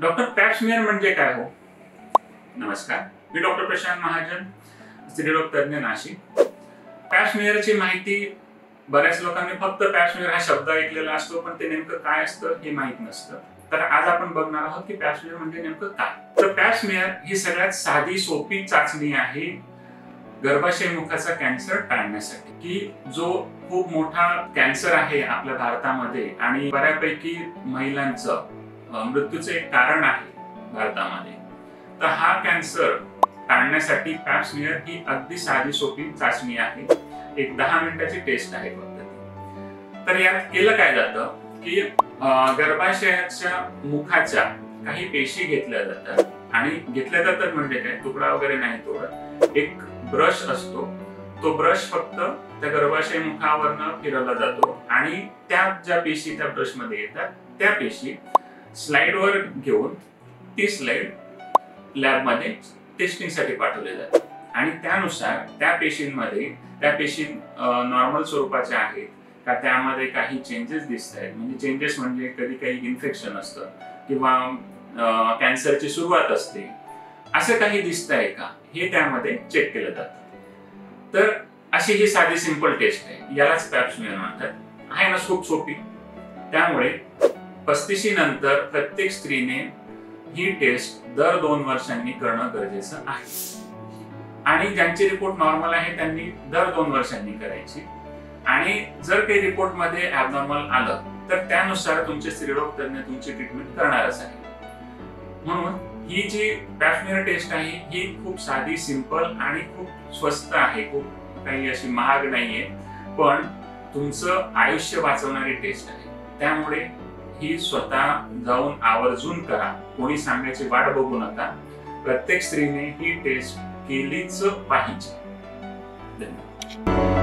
Doctor Pap smear म्हणजे काय हो? नमस्कार, मी डॉक्टर प्रशांत महाजन, स्त्रीरोग तज्ञ, नाशिक. पॅप स्मिअरची माहिती बऱ्याच लोकांनी फक्त पॅप स्मिअर हा शब्द ऐकलेला असतो, पण ते नेमकं काय असतं हे माहित नसतं. तर आज आपण बघणार आहोत की पॅप स्मिअर म्हणजे नेमकं काय. तर पॅप स्मिअर ही सगळ्यात साधी सोपी चाचणी आहे गर्भाशय मुखाचा कॅन्सर टाळण्यासाठी, की जो खूप मोठा कॅन्सर आहे आपल्या भारतामध्ये आणि बऱ्यापैकी महिलांचं मृत्यूचं एक कारण आहे भारतामध्ये. तर हा कॅन्सर टाळण्यासाठी पॅप स्मिअर ही अगदी साधी सोपी चाचणी आहे. एक 10 मिनिटाची टेस्ट आहे फक्त. तर यात केलं काय जातं की गर्भाशयाच्या मुखाच्या काही पेशी घेतल्या जातात आणि घेतल्या जातात म्हणजे काय, तुकडा वगैरे नाही तोडत. एक ब्रश असतो, तो ब्रश फक्त त्या गर्भाशय मुखावरनं फिरवला जातो आणि त्या ज्या पेशी त्या ब्रश मध्ये येतात त्या पेशी स्लाइडवर घेऊन ती स्लाइड लॅबमध्ये टेस्टिंगसाठी पाठवले जाते आणि त्यानुसार त्या पेशी नॉर्मल स्वरूपाच्या आहेत का, त्यामध्ये काही चेंजेस दिसत आहेत. म्हणजे चेंजेस म्हणजे कधी काही इन्फेक्शन असतं किंवा कॅन्सरची सुरुवात असते, असं काही दिसत आहे का हे त्यामध्ये चेक केलं जातं. तर अशी ही साधी सिंपल टेस्ट आहे, यालाच पॅप स्मिअर म्हणतात. आहे ना खूप सोपी. त्यामुळे 35 नंतर प्रत्येक स्त्रीने ही टेस्ट दर 2 वर्षांनी करणं गरजेचं आहे आणि ज्यांची रिपोर्ट नॉर्मल आहे त्यांनी दर 2 वर्षांनी करायची. आणि जर काही रिपोर्ट मध्ये ॲबनॉर्मल आलं तर त्यानुसार तुमचे स्त्रीरोग तज्ञ तुमची ट्रीटमेंट करणारच आहे. म्हणून ही जी पॅप स्मिअर टेस्ट आहे ही खूप साधी, सिंपल आणि खूप स्वस्त आहे. खूप काही अशी महाग नाहीये, पण तुमचं आयुष्य वाचवणारी टेस्ट आहे. त्यामुळे ही स्वतः जाऊन आवर्जून करा. कोणी सांगायची वाट बघू नका. प्रत्येक स्त्रीने ही टेस्ट केलीच पाहिजे. धन्यवाद.